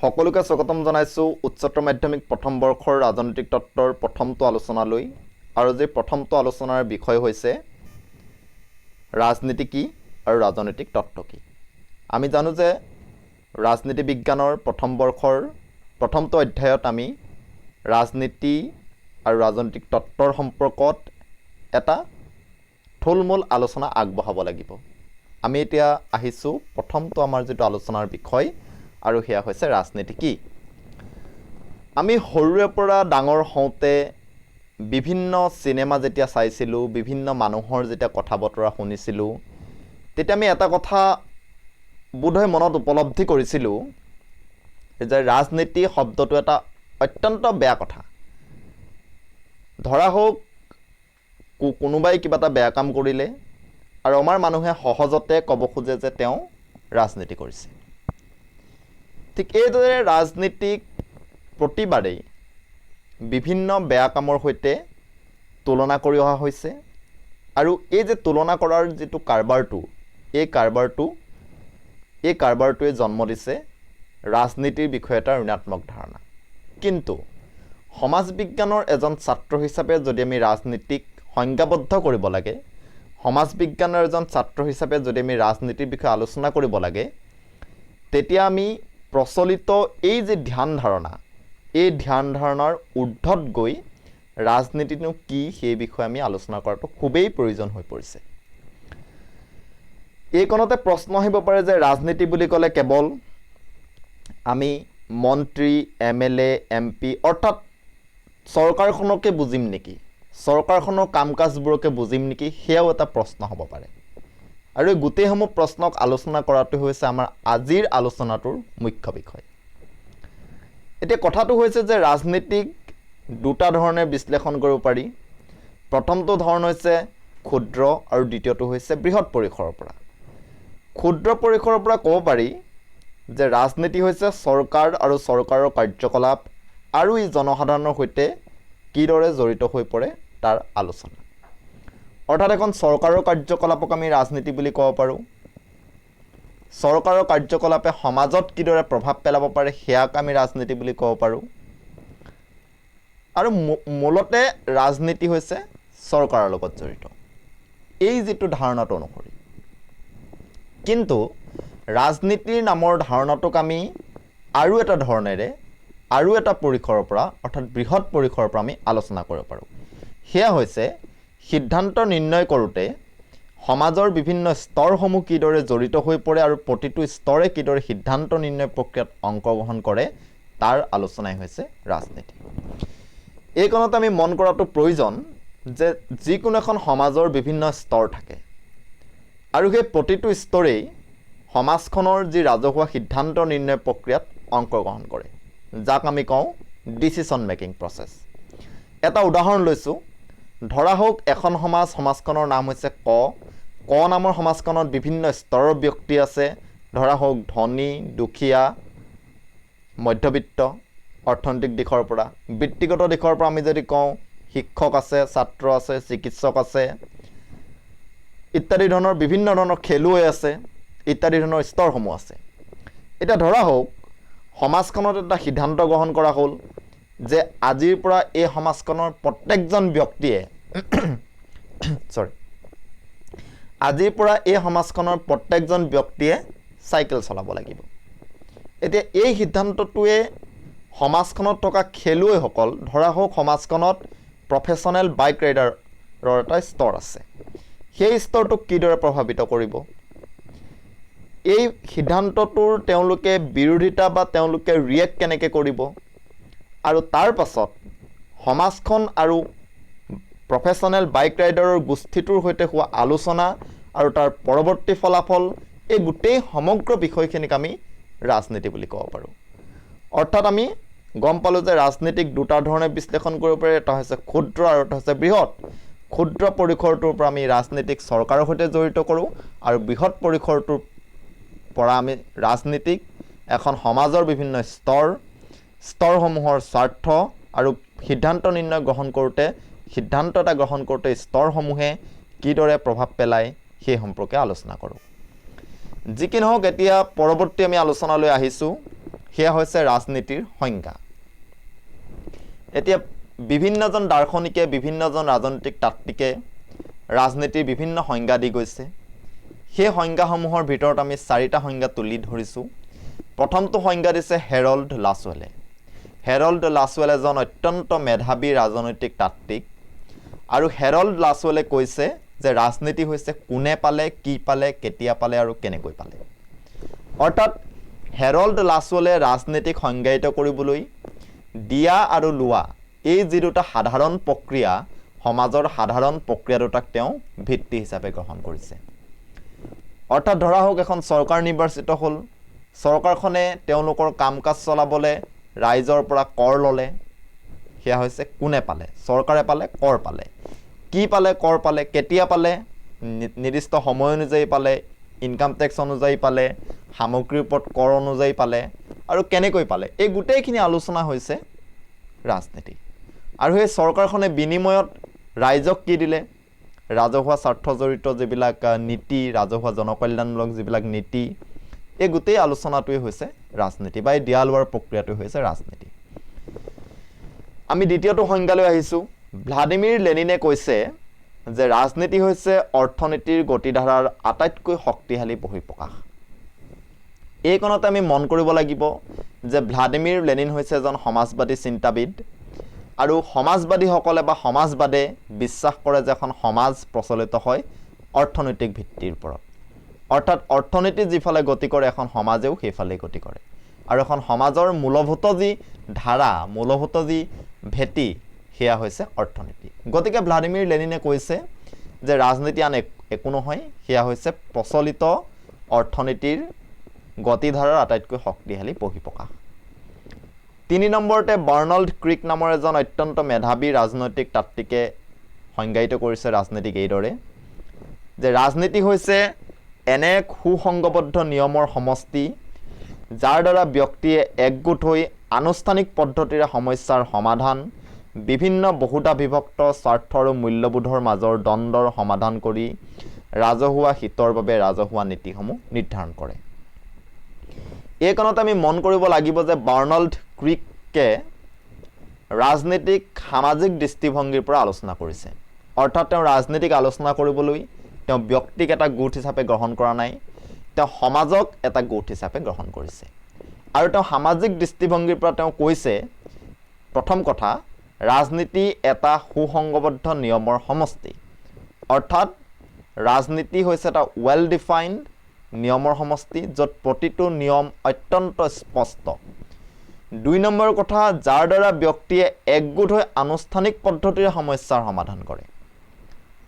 সকলোকে স্বাগতম জনাইছোঁ উচ্চতৰ মাধ্যমিক প্ৰথম বৰ্ষৰ ৰাজনৈতিক তত্ত্বৰ প্ৰথমটো আলোচনালৈ আৰু যে প্ৰথমটো আলোচনাৰ বিষয় হৈছে ৰাজনীতি কি আৰু ৰাজনৈতিক তত্ত্ব কি। আমি জানো যে ৰাজনীতি বিজ্ঞানৰ প্ৰথম বৰ্ষৰ প্ৰথমটো অধ্যায়ত আমি ৰাজনীতি আৰু ৰাজনৈতিক তত্ত্বৰ সম্পৰ্কত এটা থুলমূল আলোচনা আগবঢ়াব লাগিব। আমি এতিয়া আহিছোঁ প্ৰথমটো আমাৰ যিটো আলোচনাৰ বিষয় আৰু সেয়া হৈছে ৰাজনীতি কি। আমি সৰুৰে পৰা ডাঙৰ হওঁতে বিভিন্ন চিনেমা যেতিয়া চাইছিলোঁ, বিভিন্ন মানুহৰ যেতিয়া কথা বতৰা শুনিছিলোঁ, তেতিয়া আমি এটা কথা বোধহয় মনত উপলব্ধি কৰিছিলোঁ যে ৰাজনীতি শব্দটো এটা অত্যন্ত বেয়া কথা। ধৰা হওক কোনোবাই কিবা এটা বেয়া কাম কৰিলে আৰু আমাৰ মানুহে সহজতে ক'ব খোজে যে তেওঁ ৰাজনীতি কৰিছে। ঠিক এইদৰে ৰাজনীতিক প্ৰতিবাৰেই বিভিন্ন বেয়া কামৰ সৈতে তুলনা কৰি অহা হৈছে আৰু এই যে তুলনা কৰাৰ যিটো কাৰবাৰটো, এই কাৰবাৰটোৱে জন্ম দিছে ৰাজনীতিৰ বিষয়ে এটা ঋণাত্মক ধাৰণা। কিন্তু সমাজ বিজ্ঞানৰ এজন ছাত্ৰ হিচাপে যদি আমি ৰাজনীতিক সংজ্ঞাবদ্ধ কৰিব লাগে, সমাজ বিজ্ঞানৰ এজন ছাত্ৰ হিচাপে যদি আমি ৰাজনীতিৰ বিষয়ে আলোচনা কৰিব লাগে, তেতিয়া আমি প্ৰচলিত এই যে ধ্যান ধাৰণা, এই ধ্যান ধাৰণাৰ ঊৰ্ধত গৈ ৰাজনীতিনো কি সেই বিষয়ে আমি আলোচনা কৰাটো খুবেই প্ৰয়োজন হৈ পৰিছে। এইকণতে প্ৰশ্ন আহিব পাৰে যে ৰাজনীতি বুলি ক'লে কেৱল আমি মন্ত্ৰী, MLA, MP অৰ্থাৎ চৰকাৰখনকে বুজিম নেকি, চৰকাৰখনৰ কাম কাজবোৰকে বুজিম নেকি, সেয়াও এটা প্ৰশ্ন হ'ব পাৰে। আৰু এই গোটেইসমূহ প্ৰশ্নক আলোচনা কৰাটো হৈছে আমাৰ আজিৰ আলোচনাটোৰ মুখ্য বিষয়। এতিয়া কথাটো হৈছে যে ৰাজনীতিক দুটা ধৰণে বিশ্লেষণ কৰিব পাৰি। প্ৰথমটো ধৰণ হৈছে ক্ষুদ্ৰ আৰু দ্বিতীয়টো হৈছে বৃহৎ পৰিসৰৰ পৰা। ক্ষুদ্ৰ পৰিসৰৰ পৰা ক'ব পাৰি যে ৰাজনীতি হৈছে চৰকাৰ আৰু চৰকাৰৰ কাৰ্যকলাপ আৰু ই জনসাধাৰণৰ সৈতে কিদৰে জড়িত হৈ পৰে তাৰ আলোচনা। অৰ্থাৎ এখন চৰকাৰৰ কাৰ্যকলাপক আমি ৰাজনীতি বুলি ক'ব পাৰোঁ। চৰকাৰৰ কাৰ্যকলাপে সমাজত কিদৰে প্ৰভাৱ পেলাব পাৰে সেয়াক আমি ৰাজনীতি বুলি ক'ব পাৰোঁ। আৰু মূলতে ৰাজনীতি হৈছে চৰকাৰৰ লগত জড়িত, এই যিটো ধাৰণাটো অনুসৰি। কিন্তু ৰাজনীতিৰ নামৰ ধাৰণাটোক আমি আৰু এটা ধৰণেৰে আৰু এটা পৰিসৰৰ পৰা অৰ্থাৎ বৃহৎ পৰিসৰৰ পৰা আমি আলোচনা কৰিব পাৰোঁ। সেয়া হৈছে সিদ্ধান্ত নিৰ্ণয় কৰোঁতে সমাজৰ বিভিন্ন স্তৰসমূহ কিদৰে জড়িত হৈ পৰে আৰু প্ৰতিটো স্তৰে কিদৰে সিদ্ধান্ত নিৰ্ণয় প্ৰক্ৰিয়াত অংশগ্ৰহণ কৰে তাৰ আলোচনাই হৈছে ৰাজনীতি। এইকণত আমি মন কৰাটো প্ৰয়োজন যে যিকোনো এখন সমাজৰ বিভিন্ন স্তৰ থাকে আৰু সেই প্ৰতিটো স্তৰেই সমাজখনৰ যি ৰাজহুৱা সিদ্ধান্ত নিৰ্ণয় প্ৰক্ৰিয়াত অংশগ্ৰহণ কৰে, যাক আমি কওঁ ডিচিশ্যন মেকিং প্ৰচেছ। এটা উদাহৰণ লৈছোঁ। ধৰা হওক এখন সমাজখনৰ নাম হৈছে ক নামৰ সমাজখনত বিভিন্ন স্তৰৰ ব্যক্তি আছে। ধৰা হওক ধনী, দুখীয়া, মধ্যবিত্ত, অৰ্থনৈতিক দিশৰ পৰা। বৃত্তিগত দিশৰ পৰা আমি যদি কওঁ শিক্ষক আছে, ছাত্ৰ আছে, চিকিৎসক আছে, ইত্যাদি ধৰণৰ বিভিন্ন ধৰণৰ খেলুৱৈ আছে, ইত্যাদি ধৰণৰ স্তৰসমূহ আছে। এতিয়া ধৰা হওক সমাজখনত এটা সিদ্ধান্ত গ্ৰহণ কৰা হ'ল যে আজিৰ পৰা এই সমাজখনৰ প্ৰত্যেকজন ব্যক্তিয়ে চাইকেল চলাব লাগিব। এতিয়া এই সিদ্ধান্তটোৱে সমাজখনত থকা খেলুৱৈসকল, ধৰা হওক সমাজখনত প্ৰফেশ্যনেল বাইক ৰাইডাৰৰ এটা স্তৰ আছে, সেই স্তৰটোক কিদৰে প্ৰভাৱিত কৰিব? এই সিদ্ধান্তটোৰ তেওঁলোকে বিৰোধিতা বা তেওঁলোকে ৰিয়েক্ট কেনেকৈ কৰিব? আৰু তাৰ পাছত সমাজখন আৰু প্ৰফেশ্যনেল বাইক ৰাইডাৰৰ গোষ্ঠীটোৰ সৈতে হোৱা আলোচনা আৰু তাৰ পৰৱৰ্তী ফলাফল, এই গোটেই সমগ্ৰ বিষয়খিনিক আমি ৰাজনীতি বুলি ক'ব পাৰোঁ। অৰ্থাৎ আমি গম পালোঁ যে ৰাজনীতিক দুটা ধৰণে বিশ্লেষণ কৰিব পাৰি। এটা হৈছে ক্ষুদ্ৰ আৰু এটা হৈছে বৃহৎ। ক্ষুদ্ৰ পৰিসৰটোৰ পৰা আমি ৰাজনীতিক চৰকাৰৰ সৈতে জড়িত কৰোঁ আৰু বৃহৎ পৰিসৰটোৰ পৰা আমি ৰাজনীতিক এখন সমাজৰ বিভিন্ন স্তৰসমূহৰ স্বাৰ্থ আৰু সিদ্ধান্ত এটা গ্ৰহণ কৰোঁতে স্তৰসমূহে কিদৰে প্ৰভাৱ পেলায় সেই সম্পৰ্কে আলোচনা কৰোঁ। যি কি নহওক, এতিয়া পৰৱৰ্তী আমি আলোচনালৈ আহিছোঁ সেয়া হৈছে ৰাজনীতিৰ সংজ্ঞা। এতিয়া বিভিন্নজন দাৰ্শনিকে বিভিন্নজন ৰাজনৈতিক তাত্ত্বিকে ৰাজনীতিৰ বিভিন্ন সংজ্ঞা দি গৈছে। সেই সংজ্ঞাসমূহৰ ভিতৰত আমি 4টা সংজ্ঞা তুলি ধৰিছোঁ। প্ৰথমটো সংজ্ঞা দিছে হেৰল্ড লাছৱেলে। হেৰল্ড লাছৱেল এজন অত্যন্ত মেধাৱী ৰাজনৈতিক তাত্ত্বিক আৰু হেৰল্ড লাছৱেলে কৈছে যে ৰাজনীতি হৈছে কোনে পালে, কি পালে, কেতিয়া পালে আৰু কেনেকৈ পালে। অৰ্থাৎ হেৰল্ড লাছৱেলে ৰাজনীতিক সংজ্ঞায়িত কৰিবলৈ দিয়া আৰু লোৱা এই যি দুটা সাধাৰণ প্ৰক্ৰিয়া, সমাজৰ সাধাৰণ প্ৰক্ৰিয়া দুটাক তেওঁ ভিত্তি হিচাপে গ্ৰহণ কৰিছে। অৰ্থাৎ ধৰা হওক এখন চৰকাৰ নিৰ্বাচিত হ'ল, চৰকাৰখনে তেওঁলোকৰ কাম কাজ চলাবলৈ ৰাইজৰ পৰা কৰ ল'লে, সেয়া হৈছে কোনে পালে, চৰকাৰে পালে, কৰ পালে, কি পালে, কৰ পালে, কেতিয়া পালে, নিৰ্দিষ্ট সময় অনুযায়ী পালে, ইনকাম টেক্স অনুযায়ী পালে, সামগ্ৰীৰ ওপৰত কৰ অনুযায়ী পালে আৰু কেনেকৈ পালে, এই গোটেইখিনি আলোচনা হৈছে ৰাজনীতি। আৰু সেই চৰকাৰখনে বিনিময়ত ৰাইজক কি দিলে, ৰাজহুৱা স্বাৰ্থ জড়িত যিবিলাক নীতি, ৰাজহুৱা জনকল্যাণমূলক যিবিলাক নীতি, এই গোটেই আলোচনাটোৱে হৈছে ৰাজনীতি বা এই দিয়া লোৱাৰ প্ৰক্ৰিয়াটোৱে হৈছে ৰাজনীতি। আমি দ্বিতীয়টো সংজ্ঞালৈ আহিছোঁ। ভ্লাদিমিৰ লেনিনে কৈছে যে ৰাজনীতি হৈছে অৰ্থনীতিৰ গতিধাৰাৰ আটাইতকৈ শক্তিশালী বহিঃপ্ৰকাশ। এইকণতে আমি মন কৰিব লাগিব যে ভ্লাদিমিৰ লেনিন হৈছে এজন সমাজবাদী চিন্তাবিদ আৰু সমাজবাদীসকলে বা সমাজবাদে বিশ্বাস কৰে যে এখন সমাজ প্ৰচলিত হয় অৰ্থনৈতিক ভিত্তিৰ ওপৰত। অৰ্থাৎ অৰ্থনীতি যিফালে গতি কৰে এখন সমাজেও সেইফালে গতি কৰে আৰু এখন সমাজৰ মূলভূত যি ধাৰা, মূলভূত যি ভেটি, সেয়া হৈছে অৰ্থনীতি। গতিকে ভ্লাদিমিৰ লেনিনে কৈছে যে ৰাজনীতি আন একো নহয়, সেয়া হৈছে প্ৰচলিত অৰ্থনীতিৰ গতিধাৰাৰ আটাইতকৈ শক্তিশালী বহিঃপ্ৰকাশ। 3 নম্বৰতে বাৰ্নাল্ড ক্ৰিক নামৰ এজন অত্যন্ত মেধাৱী ৰাজনৈতিক তাত্ত্বিকে সংজ্ঞায়িত কৰিছে ৰাজনীতিক এইদৰে যে ৰাজনীতি হৈছে এনে এক সুসংগবদ্ধ নিয়মৰ সমষ্টি যাৰ দ্বাৰা ব্যক্তিয়ে একগোট হৈ আনুষ্ঠানিক পদ্ধতিৰে সমস্যাৰ সমাধান, বিভিন্ন বহুতা বিভক্ত স্বাৰ্থ আৰু মূল্যবোধৰ মাজৰ দ্বন্দ্বৰ সমাধান কৰি ৰাজহুৱা হিতৰ বাবে ৰাজহুৱা নীতিসমূহ নিৰ্ধাৰণ কৰে। এইকণত আমি মন কৰিব লাগিব যে বাৰ্নাল্ড ক্ৰিকে ৰাজনীতিক সামাজিক দৃষ্টিভংগীৰ পৰা আলোচনা কৰিছে। অৰ্থাৎ তেওঁ ৰাজনীতিক আলোচনা কৰিবলৈ তেওঁ ব্যক্তিক এটা গোট হিচাপে গ্ৰহণ কৰা নাই, তেওঁ সমাজক এটা গোট হিচাপে গ্ৰহণ কৰিছে। আৰু তেওঁ সামাজিক দৃষ্টিভংগীৰ পৰা তেওঁ কৈছে, প্ৰথম কথা, ৰাজনীতি এটা সুসংগবদ্ধ নিয়মৰ সমষ্টি। অৰ্থাৎ ৰাজনীতি হৈছে এটা ৱেল ডিফাইণ্ড নিয়মৰ সমষ্টি য'ত প্ৰতিটো নিয়ম অত্যন্ত স্পষ্ট। 2 নম্বৰ কথা, যাৰ দ্বাৰা ব্যক্তিয়ে একগোট হৈ আনুষ্ঠানিক পদ্ধতিৰে সমস্যাৰ সমাধান কৰে।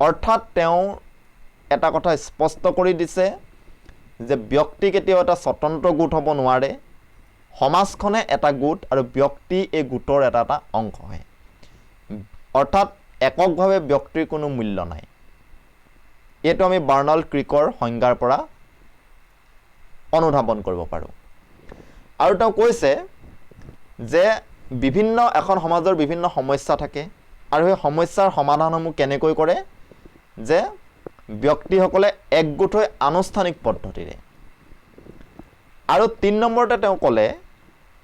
অৰ্থাৎ তেওঁ এটা কথা স্পষ্ট কৰি দিছে যে ব্যক্তি কেতিয়াও এটা স্বতন্ত্ৰ গোট হ'ব নোৱাৰে, সমাজখনে এটা গোট আৰু ব্যক্তি এই গোটৰ এটা এটা অংশহে। অৰ্থাৎ এককভাৱে ব্যক্তিৰ কোনো মূল্য নাই। এইটো আমি বাৰ্নাল্ড ক্ৰিকৰ সংজ্ঞাৰ পৰা অনুধাৱন কৰিব পাৰোঁ। আৰু তেওঁ কৈছে যে এখন সমাজৰ বিভিন্ন সমস্যা থাকে আৰু সেই সমস্যাৰ সমাধানসমূহ কেনেকৈ কৰে, যে ব্যক্তিসকলে একগোট হৈ আনুষ্ঠানিক পদ্ধতিৰে। আৰু 3 নম্বৰতে তেওঁ ক'লে,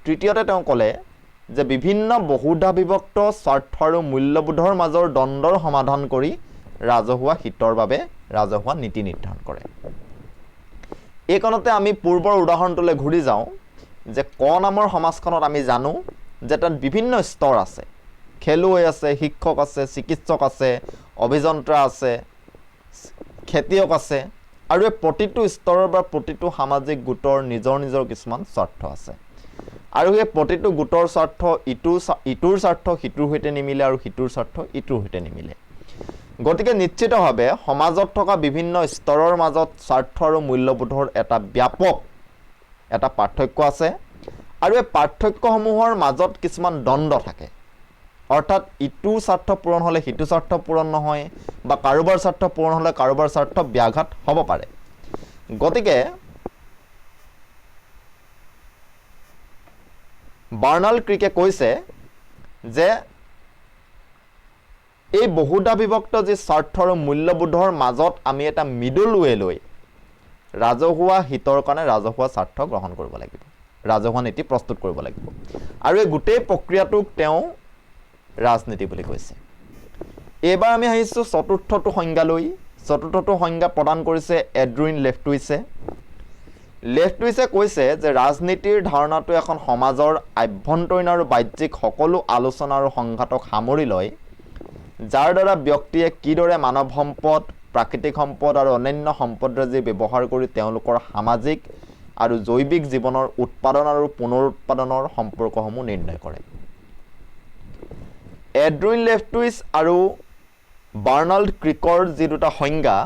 তৃতীয়তে তেওঁ ক'লে যে বিভিন্ন বহুধা বিভক্ত স্বাৰ্থ আৰু মূল্যবোধৰ মাজৰ দ্বন্দ্বৰ সমাধান কৰি ৰাজহুৱা হিতৰ বাবে ৰাজহুৱা নীতি নিৰ্ধাৰণ কৰে। এইকণতে আমি পূৰ্বৰ উদাহৰণটোলৈ ঘূৰি যাওঁ যে ক নামৰ সমাজখনত আমি জানো যে তাত বিভিন্ন স্তৰ আছে, খেলুৱৈ আছে, শিক্ষক আছে, চিকিৎসক আছে, অভিযন্ত্ৰা আছে, খেতিয়ক আছে আৰু এই প্ৰতিটো স্তৰৰ বা প্ৰতিটো সামাজিক গোটৰ নিজৰ নিজৰ কিছুমান স্বাৰ্থ আছে আৰু এই প্ৰতিটো গোটৰ স্বাৰ্থ ইটোৰ স্বাৰ্থ সিটোৰ সৈতে নিমিলে আৰু সিটোৰ স্বাৰ্থ ইটোৰ সৈতে নিমিলে। গতিকে নিশ্চিতভাৱে সমাজত থকা বিভিন্ন স্তৰৰ মাজত স্বাৰ্থ আৰু মূল্যবোধৰ এটা ব্যাপক এটা পাৰ্থক্য আছে আৰু এই পাৰ্থক্যসমূহৰ মাজত কিছুমান দ্বন্দ্ব থাকে। অৰ্থাৎ ইটোৰ স্বাৰ্থ পূৰণ হ'লে সিটো স্বাৰ্থ পূৰণ নহয় বা কাৰোবাৰ স্বাৰ্থ পূৰণ হ'লে কাৰোবাৰ স্বাৰ্থ ব্যাঘাত হ'ব পাৰে। গতিকে বাৰ্নাল্ড ক্ৰিকে কৈছে যে এই বহুধা বিভক্ত যি স্বাৰ্থ আৰু মূল্যবোধৰ মাজত আমি এটা মিডল ৱে লৈ ৰাজহুৱা হিতৰ কাৰণে ৰাজহুৱা স্বাৰ্থ গ্ৰহণ কৰিব লাগিব। ৰাজহুৱা নীতি প্ৰস্তুত কৰিব লাগিব আৰু এই গোটেই প্ৰক্ৰিয়াটোক তেওঁ ৰাজনীতি বুলি কৈছে এইবাৰ আমি আহিছোঁ চতুৰ্থটো সংজ্ঞালৈ চতুৰ্থটো সংজ্ঞা প্ৰদান কৰিছে এড্ৰুইন লেফটুইছে লেফটুইছে কৈছে যে ৰাজনীতিৰ ধাৰণাটো এখন সমাজৰ আভ্যন্তৰীণ আৰু বাহ্যিক সকলো আলোচনা আৰু সংঘাতক সামৰি লয় যাৰ দ্বাৰা ব্যক্তিয়ে কিদৰে মানৱ সম্পদ প্ৰাকৃতিক সম্পদ আৰু অন্যান্য সম্পদৰাজি ব্যৱহাৰ কৰি তেওঁলোকৰ সামাজিক আৰু জৈৱিক জীৱনৰ উৎপাদন আৰু পুনৰুৎপাদনৰ সম্পৰ্কসমূহ নিৰ্ণয় কৰে এড্ৰুইন লেফটুইচ আৰু বাৰ্নাল্ড ক্ৰিকৰ যি দুটা সংজ্ঞা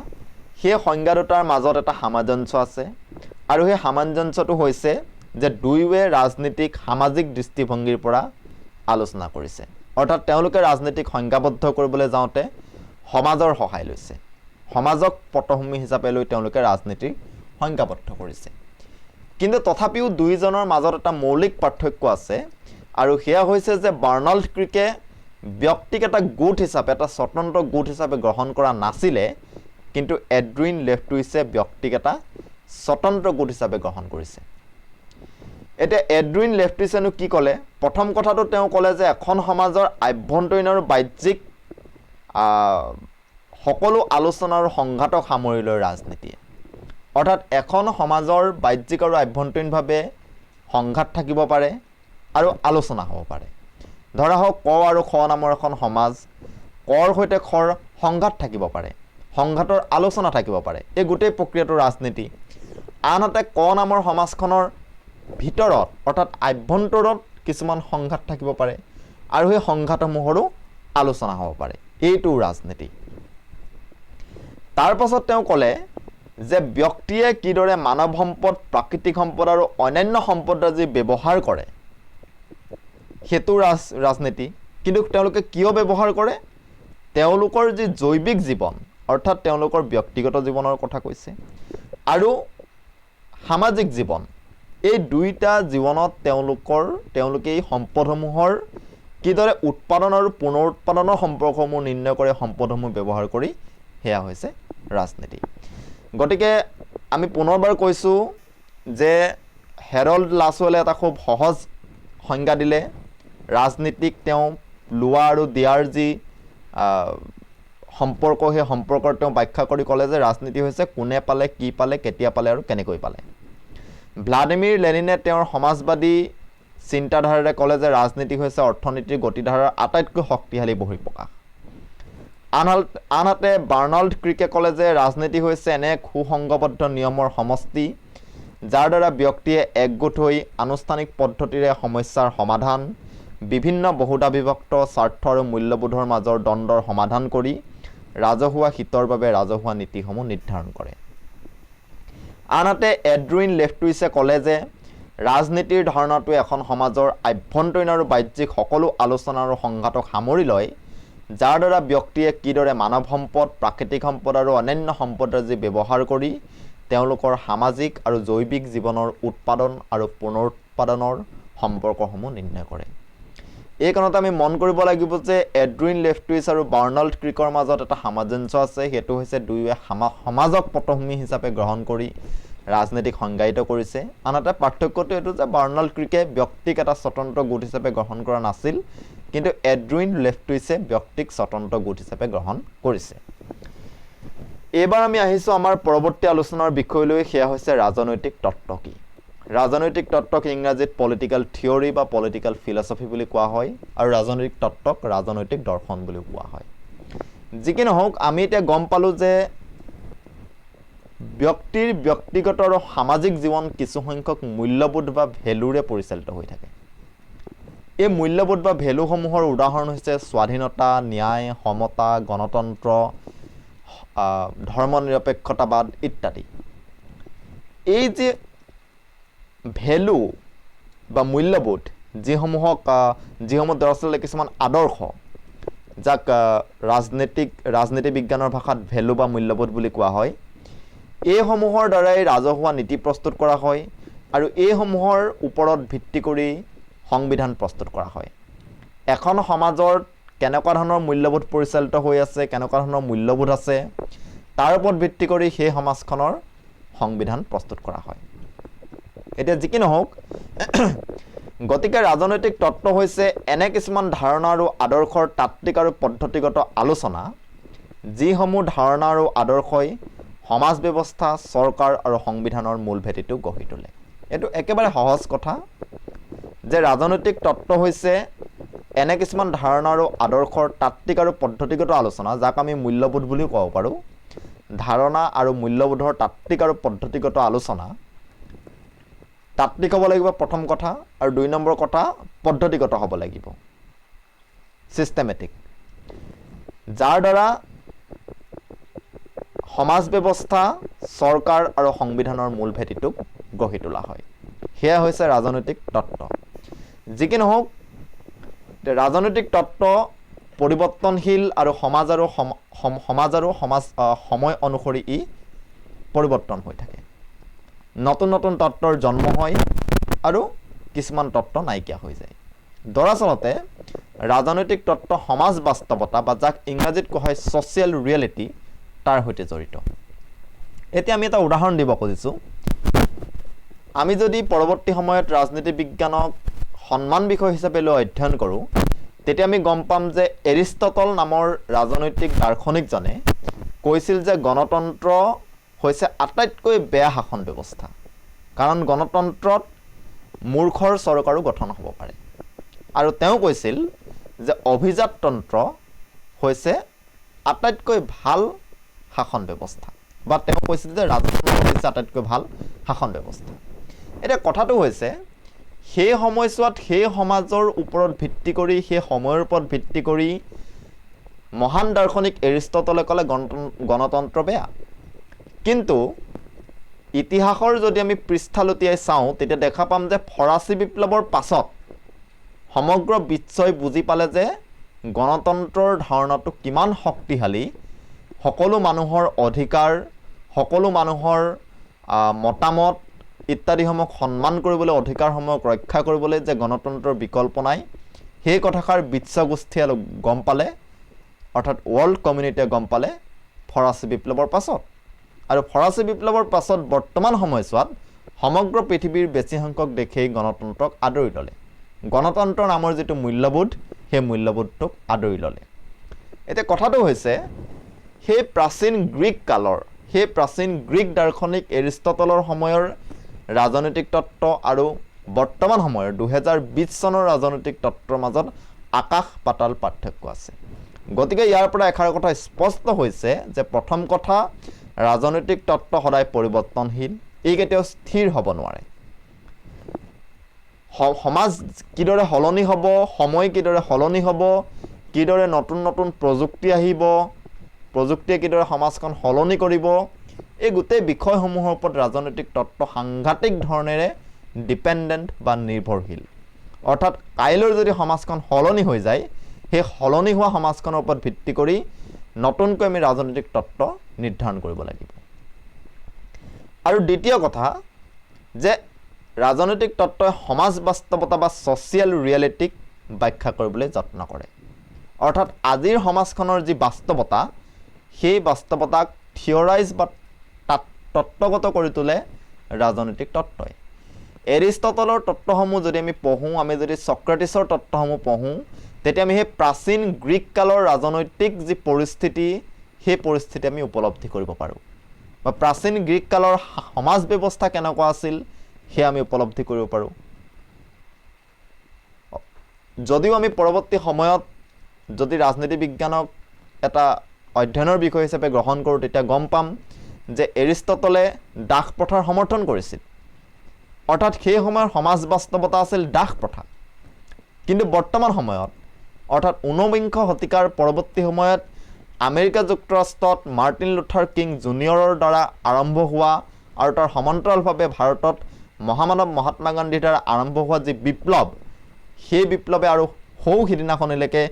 সেই সংজ্ঞা দুটাৰ মাজত এটা সামঞ্জস্য আছে আৰু সেই সামঞ্জস্যটো হৈছে যে দুয়োৱে ৰাজনীতিক সামাজিক দৃষ্টিভংগীৰ পৰা আলোচনা কৰিছে অৰ্থাৎ তেওঁলোকে ৰাজনীতিক সংজ্ঞাবদ্ধ কৰিবলৈ যাওঁতে সমাজৰ সহায় লৈছে সমাজক পটভূমি হিচাপে লৈ তেওঁলোকে ৰাজনীতিৰ সংজ্ঞাবদ্ধ কৰিছে কিন্তু তথাপিও দুইজনৰ মাজত এটা মৌলিক পাৰ্থক্য আছে আৰু সেয়া হৈছে যে বাৰ্নাল্ড ক্ৰিকে ব্যক্তিক এটা গোট হিচাপে এটা স্বতন্ত্ৰ গোট হিচাপে গ্ৰহণ কৰা নাছিলে কিন্তু এড্ৰুইন লেফটুইছে ব্যক্তিক এটা স্বতন্ত্ৰ গোট হিচাপে গ্ৰহণ কৰিছে এতিয়া এড্ৰুইন লেফটুইছেনো কি ক'লে প্ৰথম কথাটো তেওঁ ক'লে যে এখন সমাজৰ আভ্যন্তৰীণ আৰু বাহ্যিক সকলো আলোচনা আৰু সংঘাতক সামৰি লৈ ৰাজনীতিয়ে অৰ্থাৎ এখন সমাজৰ বাহ্যিক আৰু আভ্যন্তৰীণভাৱে সংঘাত থাকিব পাৰে আৰু আলোচনা হ'ব পাৰে ধৰা হওক ক আৰু খ নামৰ এখন সমাজ কৰ সৈতে খৰ সংঘাত থাকিব পাৰে সংঘাতৰ আলোচনা থাকিব পাৰে এই গোটেই প্ৰক্ৰিয়াটো ৰাজনীতি আনহাতে ক নামৰ সমাজখনৰ ভিতৰত অৰ্থাৎ আভ্যন্তৰত কিছুমান সংঘাত থাকিব পাৰে আৰু সেই সংঘাতসমূহৰো আলোচনা হ'ব পাৰে এইটো ৰাজনীতি তাৰ পাছত তেওঁ ক'লে যে ব্যক্তিয়ে কিদৰে মানৱ সম্পদ প্ৰাকৃতিক সম্পদ আৰু অন্যান্য সম্পদৰাজি ব্যৱহাৰ কৰে সেইটো ৰাজনীতি কিন্তু তেওঁলোকে কিয় ব্যৱহাৰ কৰে তেওঁলোকৰ যি জৈৱিক জীৱন অৰ্থাৎ তেওঁলোকৰ ব্যক্তিগত জীৱনৰ কথা কৈছে আৰু সামাজিক জীৱন এই দুইটা জীৱনত তেওঁলোকে এই সম্পদসমূহৰ কিদৰে উৎপাদন আৰু পুনৰুৎপাদনৰ সম্পৰ্কসমূহ নিৰ্ণয় কৰে সম্পদসমূহ ব্যৱহাৰ কৰি সেয়া হৈছে ৰাজনীতি গতিকে আমি পুনৰবাৰ কৈছোঁ যে হেৰল্ড লাছৱেলে এটা খুব সহজ সংজ্ঞা দিলে ৰাজনীতিক তেওঁ লোৱা আৰু দিয়াৰ যি সম্পৰ্ক সেই সম্পৰ্কৰ তেওঁ ব্যাখ্যা কৰি ক'লে যে ৰাজনীতি হৈছে কোনে পালে কি পালে কেতিয়া পালে আৰু কেনেকৈ পালে ভ্লাডিমিৰ লেনিনে তেওঁৰ সমাজবাদী চিন্তাধাৰাৰে ক'লে যে ৰাজনীতি হৈছে অৰ্থনীতিৰ গতিধাৰাৰ আটাইতকৈ শক্তিশালী বহিঃপ্ৰকাশ আনহাতে বাৰ্নাল্ড ক্ৰিকে ক'লে যে ৰাজনীতি হৈছে এনে সুসংগবদ্ধ নিয়মৰ সমষ্টি যাৰ দ্বাৰা ব্যক্তিয়ে একগোট হৈ আনুষ্ঠানিক পদ্ধতিৰে সমস্যাৰ সমাধান বিভিন্ন বহুতাবিভক্ত স্বাৰ্থ আৰু মূল্যবোধৰ মাজৰ দ্বন্দ্বৰ সমাধান কৰি ৰাজহুৱা হিতৰ বাবে ৰাজহুৱা নীতিসমূহ নিৰ্ধাৰণ কৰে আনহাতে এড্ৰুইন লেফটুইছে ক'লে যে ৰাজনীতিৰ ধাৰণাটোৱে এখন সমাজৰ আভ্যন্তৰীণ আৰু বাহ্যিক সকলো আলোচনা আৰু সংঘাতক সামৰি লয় যাৰ দ্বাৰা ব্যক্তিয়ে কিদৰে মানৱ সম্পদ প্ৰাকৃতিক সম্পদ আৰু অন্যান্য সম্পদৰাজি ব্যৱহাৰ কৰি তেওঁলোকৰ সামাজিক আৰু জৈৱিক জীৱনৰ উৎপাদন আৰু পুনৰুৎপাদনৰ সম্পৰ্কসমূহ নিৰ্ণয় কৰে এই কাৰণতে আমি মন কৰিব লাগিব যে এড্ৰুইন লেফটুইচ আৰু বাৰ্নাল্ড ক্ৰিকৰ মাজত এটা সামঞ্জস্য আছে সেইটো হৈছে দুয়োৱে সমাজক পটভূমি হিচাপে গ্ৰহণ কৰি ৰাজনীতিক সংজ্ঞায়িত কৰিছে আনহাতে পাৰ্থক্যটো এইটো যে বাৰ্নাল্ড ক্ৰিকে ব্যক্তিক এটা স্বতন্ত্ৰ গোট হিচাপে গ্ৰহণ কৰা নাছিল কিন্তু এড্ৰুইন লেফটুইছে ব্যক্তিক স্বতন্ত্ৰ গোট হিচাপে গ্ৰহণ কৰিছে এইবাৰ আমি আহিছোঁ আমাৰ পৰৱৰ্তী আলোচনাৰ বিষয়লৈ সেয়া হৈছে ৰাজনৈতিক তত্ত্ব কি ৰাজনৈতিক তত্ত্বক ইংৰাজীত পলিটিকেল থিয়ৰী বা পলিটিকেল ফিলচফি বুলি কোৱা হয় আৰু ৰাজনৈতিক তত্ত্বক ৰাজনৈতিক দৰ্শন বুলিও কোৱা হয় যি কি নহওক আমি এতিয়া গম পালোঁ যে ব্যক্তিৰ ব্যক্তিগত আৰু সামাজিক জীৱন কিছু সংখ্যক মূল্যবোধ বা ভেলুৰে পৰিচালিত হৈ থাকে এই মূল্যবোধ বা ভেলুসমূহৰ উদাহৰণ হৈছে স্বাধীনতা ন্যায় সমতা গণতন্ত্ৰ ধৰ্মনিৰপেক্ষতাবাদ ইত্যাদি এই যে ভেলু বা মূল্যবোধ যিসমূহ দৰাচলতে কিছুমান আদৰ্শ যাক ৰাজনীতি বিজ্ঞানৰ ভাষাত ভেলু বা মূল্যবোধ বুলি কোৱা হয় এইসমূহৰ দ্বাৰাই ৰাজহুৱা নীতি প্ৰস্তুত কৰা হয় আৰু এইসমূহৰ ওপৰত ভিত্তি কৰি সংবিধান প্ৰস্তুত কৰা হয় এখন সমাজৰ কেনেকুৱা ধৰণৰ মূল্যবোধ পৰিচালিত হৈ আছে কেনেকুৱা ধৰণৰ মূল্যবোধ আছে তাৰ ওপৰত ভিত্তি কৰি সেই সমাজখনৰ সংবিধান প্ৰস্তুত কৰা হয় এতিয়া যি কি নহওক গতিকে ৰাজনৈতিক তত্ত্ব হৈছে এনে কিছুমান ধাৰণা আৰু আদৰ্শৰ তাত্ত্বিক আৰু পদ্ধতিগত আলোচনা যিসমূহ ধাৰণা আৰু আদৰ্শই সমাজ ব্যৱস্থা চৰকাৰ আৰু সংবিধানৰ মূল ভেটিটো গঢ়ি তোলে এইটো একেবাৰে সহজ কথা যে ৰাজনৈতিক তত্ত্ব হৈছে এনে কিছুমান ধাৰণা আৰু আদৰ্শৰ তাত্ত্বিক আৰু পদ্ধতিগত আলোচনা যাক আমি মূল্যবোধ বুলিও ক'ব পাৰোঁ ধাৰণা আৰু মূল্যবোধৰ তাত্ত্বিক আৰু পদ্ধতিগত আলোচনা তাত্ত্বিক হ'ব লাগিব প্ৰথম কথা আৰু ২ নম্বৰ কথা পদ্ধতিগত হ'ব লাগিব সিস্টেমেটিক যাৰ দ্বাৰা সমাজ ব্যৱস্থা চৰকাৰ আৰু সংবিধানৰ মূল ভেটিটোক গঢ়ি তোলা হয় সেয়া হৈছে ৰাজনৈতিক তত্ত্ব যি কি নহওক ৰাজনৈতিক তত্ত্ব পৰিৱৰ্তনশীল আৰু সমাজ সময় অনুসৰি ই পৰিৱৰ্তন হৈ থাকে নতুন নতুন তত্ত্বৰ জন্ম হয় আৰু কিছুমান তত্ত্ব নাইকিয়া হৈ যায় দৰাচলতে ৰাজনৈতিক তত্ত্ব সমাজ বাস্তৱতা বা যাক ইংৰাজীত কোৱা হয় ছ'চিয়েল ৰিয়েলিটি তাৰ সৈতে জড়িত এতিয়া আমি এটা উদাহৰণ দিব খুজিছোঁ আমি যদি পৰৱৰ্তী সময়ত ৰাজনীতি বিজ্ঞানক সন্মান বিষয় হিচাপে লৈ অধ্যয়ন কৰোঁ তেতিয়া আমি গম পাম যে এৰিষ্টটল নামৰ ৰাজনৈতিক দাৰ্শনিকজনে কৈছিল যে গণতন্ত্ৰ হৈছে আটাইতকৈ বেয়া শাসন ব্যৱস্থা কাৰণ গণতন্ত্ৰত মূৰ্খৰ চৰকাৰো গঠন হ'ব পাৰে আৰু তেওঁ কৈছিল যে অভিজাততন্ত্ৰ হৈছে আটাইতকৈ ভাল শাসন ব্যৱস্থা বা তেওঁ কৈছিল যে ৰাজতন্ত্ৰ হৈছে আটাইতকৈ ভাল শাসন ব্যৱস্থা এতিয়া কথাটো হৈছে সেই সময়ছোৱাত সেই সমাজৰ ওপৰত ভিত্তি কৰি সেই সময়ৰ ওপৰত ভিত্তি কৰি মহান দাৰ্শনিক এৰিষ্টটলে ক'লে গণতন্ত্ৰ বেয়া কিন্তু ইতিহাসৰ যদি আমি পৃষ্ঠা লুটিয়াই চাওঁ তেতিয়া দেখা পাম যে ফৰাচী বিপ্লৱৰ পাছত সমগ্ৰ বিশ্বই বুজি পালে যে গণতন্ত্ৰৰ ধাৰণাটো কিমান শক্তিশালী সকলো মানুহৰ অধিকাৰ সকলো মানুহৰ মতামত ইত্যাদিসমূহ সন্মান কৰিবলৈ অধিকাৰসমূহক ৰক্ষা কৰিবলৈ যে গণতন্ত্ৰৰ বিকল্প নাই সেই কথাষাৰ বিশ্বগোষ্ঠীয়ে গম পালে অৰ্থাৎ ৱৰ্ল্ড কমিউনিটিয়ে গম পালে ফৰাচী বিপ্লৱৰ পাছত আৰু ফৰাচী বিপ্লৱৰ পাছত বৰ্তমান সময়ছোৱাত সমগ্ৰ পৃথিৱীৰ বেছি সংখ্যক দেশেই গণতন্ত্ৰক আদৰি ল'লে গণতন্ত্ৰ নামৰ যিটো মূল্যবোধ সেই মূল্যবোধটোক আদৰি ল'লে এতিয়া কথাটো হৈছে সেই প্ৰাচীন গ্ৰীক দাৰ্শনিক এৰিষ্টটলৰ সময়ৰ ৰাজনৈতিক তত্ত্ব আৰু বৰ্তমান সময়ৰ ২০২০ চনৰ ৰাজনৈতিক তত্ত্বৰ মাজত আকাশ পাতাল পাৰ্থক্য আছে গতিকে ইয়াৰ পৰা এষাৰ কথা স্পষ্ট হৈছে যে প্ৰথম কথা ৰাজনৈতিক তত্ত্ব সদায় পৰিৱৰ্তনশীল এই কেতিয়াও স্থিৰ হ'ব নোৱাৰে সমাজ কিদৰে সলনি হ'ব সময় কিদৰে সলনি হ'ব কিদৰে নতুন নতুন প্ৰযুক্তি আহিব প্ৰযুক্তিয়ে কিদৰে সমাজখন সলনি কৰিব এই গোটেই বিষয়সমূহৰ ওপৰত ৰাজনৈতিক তত্ত্ব সাংঘাতিক ধৰণেৰে ডিপেণ্ডেণ্ট বা নিৰ্ভৰশীল অৰ্থাৎ কাইলৈ যদি সমাজখন সলনি হৈ যায় সেই সলনি হোৱা সমাজখনৰ ওপৰত ভিত্তি কৰি নতুনকৈ আমি ৰাজনৈতিক তত্ত্ব নিৰ্ধাৰণ কৰিব লাগিব আৰু দ্বিতীয় কথা যে ৰাজনৈতিক তত্ত্বই সমাজ বাস্তৱতা বা ছ'চিয়েল ৰিয়েলিটিক ব্যাখ্যা কৰিবলৈ যত্ন কৰে অৰ্থাৎ আজিৰ সমাজখনৰ যি বাস্তৱতা সেই বাস্তৱতাক থিয়ৰাইজ বা তত্ত্বগত কৰি তোলে ৰাজনৈতিক তত্ত্বই এৰিষ্টটলৰ তত্ত্বসমূহ যদি আমি পঢ়োঁ আমি যদি ছক্ৰেটিছৰ তত্ত্বসমূহ পঢ়োঁ তেতিয়া আমি সেই প্ৰাচীন গ্ৰীক কালৰ ৰাজনৈতিক যি পৰিস্থিতি সেই পৰিস্থিতি আমি উপলব্ধি কৰিব পাৰোঁ বা প্ৰাচীন গ্ৰীক কালৰ সমাজ ব্যৱস্থা কেনেকুৱা আছিল সেয়া আমি উপলব্ধি কৰিব পাৰোঁ যদিও আমি পৰৱৰ্তী সময়ত যদি ৰাজনীতি বিজ্ঞানক এটা অধ্যয়নৰ বিষয় হিচাপে গ্ৰহণ কৰোঁ তেতিয়া গম পাম যে এৰিষ্টটলে দাস প্ৰথাৰ সমৰ্থন কৰিছিল অৰ্থাৎ সেই সময়ৰ সমাজ বাস্তৱতা আছিল দাস প্ৰথা কিন্তু বৰ্তমান সময়ত অৰ্থাৎ ঊনবিংশ শতিকাৰ পৰৱৰ্তী সময়ত আমেৰিকা যুক্তৰাষ্ট্ৰত মাৰ্টিন লুথাৰ কিং জুনিয়ৰৰ দ্বাৰা আৰম্ভ হোৱা আৰু তাৰ সমান্তৰালভাৱে ভাৰতত মহামানৱ মহাত্মা গান্ধীৰ দ্বাৰা আৰম্ভ হোৱা যি বিপ্লৱ সেই বিপ্লৱে আৰু সিদিনাখনিলৈকে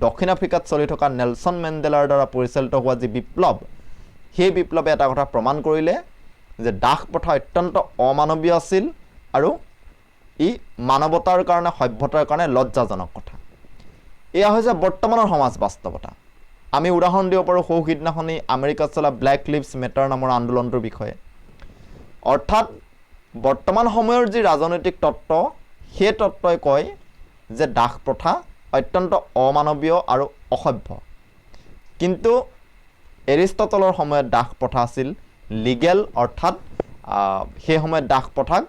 দক্ষিণ আফ্ৰিকাত চলি থকা নেলছন মেণ্ডেলাৰ দ্বাৰা পৰিচালিত হোৱা যি বিপ্লৱ সেই বিপ্লৱে এটা কথা প্ৰমাণ কৰিলে যে দাস প্ৰথা অত্যন্ত অমানৱীয় আছিল আৰু ই মানৱতাৰ কাৰণে সভ্যতাৰ কাৰণে লজ্জাজনক কথা এয়া হৈছে বৰ্তমানৰ সমাজ বাস্তৱতা আমি উদাহৰণ দিব পাৰোঁ সিদিনাখনি আমেৰিকাত চলা ব্লেক লিভছ মেটাৰ নামৰ আন্দোলনটোৰ বিষয়ে অৰ্থাৎ বৰ্তমান সময়ৰ যি ৰাজনৈতিক তত্ত্ব সেই তত্ত্বই কয় যে দাস প্ৰথা অত্যন্ত অমানৱীয় আৰু অসভ্য। কিন্তু এৰিষ্টটলৰ সময়ত দাস প্ৰথা আছিল লিগেল, অৰ্থাৎ সেই সময়ত দাস প্ৰথাক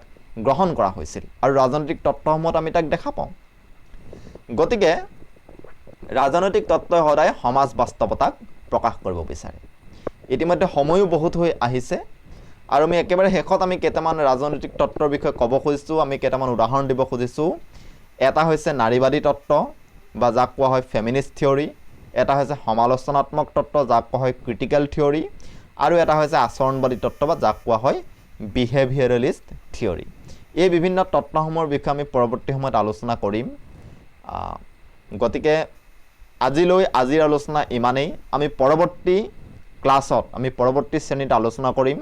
গ্ৰহণ কৰা হৈছিল আৰু ৰাজনৈতিক তত্ত্বসমূহত আমি তাক দেখা পাওঁ। গতিকে ৰাজনৈতিক তত্ত্বই সদায় সমাজ বাস্তৱতাক প্ৰকাশ কৰিব বিচাৰে। ইতিমধ্যে সময়ো বহুত হৈ আহিছে আৰু আমি একেবাৰে শেষত আমি কেইটামান ৰাজনৈতিক তত্ত্বৰ বিষয়ে ক'ব খুজিছোঁ, আমি কেইটামান উদাহৰণ দিব খুজিছোঁ। এটা হৈছে নাৰীবাদী তত্ত্ব বা যাক কোৱা হয় ফেমিনিষ্ট থিয়ৰী, এটা হৈছে সমালোচনাত্মক তত্ত্ব যাক কোৱা হয় ক্ৰিটিকেল থিয়ৰী, আৰু এটা হৈছে আচৰণবাদী তত্ত্ব বা যাক কোৱা হয় বিহেভিয়াৰেলিষ্ট থিয়ৰী। এই বিভিন্ন তত্ত্বসমূহৰ বিষয়ে আমি পৰৱৰ্তী সময়ত আলোচনা কৰিম। গতিকে আজিৰ আলোচনা ইমানেই। আমি পৰৱৰ্তী ক্লাছত, আমি পৰৱৰ্তী শ্ৰেণীত আলোচনা কৰিম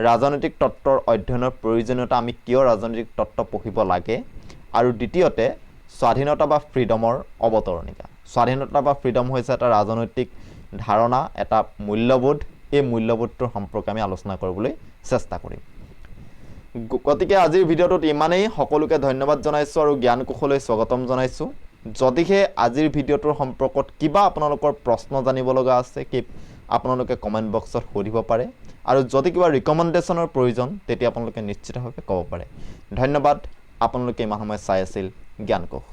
ৰাজনৈতিক তত্ত্বৰ অধ্যয়নৰ প্ৰয়োজনীয়তা, আমি কিয় ৰাজনৈতিক তত্ত্ব পঢ়িব লাগে, আৰু দ্বিতীয়তে স্বাধীনতা বা ফ্ৰীডমৰ অৱতৰণিকা। স্বাধীনতা বা ফ্ৰীডম হৈছে এটা ৰাজনৈতিক ধাৰণা, এটা মূল্যবোধ। এই মূল্যবোধটোৰ সম্পৰ্কে আমি আলোচনা কৰিবলৈ চেষ্টা কৰিম। গতিকে আজিৰ ভিডিঅ'টোত ইমানেই। সকলোকে ধন্যবাদ জনাইছোঁ আৰু জ্ঞান কোষলৈ স্বাগতম জনাইছোঁ। যদিহে আজিৰ ভিডিঅ'টোৰ সম্পৰ্কত কিবা আপোনালোকৰ প্ৰশ্ন জানিব লগা আছে, আপোনালোকে কমেণ্ট বক্সত সুধিব পাৰে, আৰু যদি কিবা ৰিকমেণ্ডেশ্যনৰ প্ৰয়োজন তেতিয়া আপোনালোকে নিশ্চিতভাৱে ক'ব পাৰে। ধন্যবাদ। আপোনালোকে ইমান সময় চাই আছিল জ্ঞান কোষ।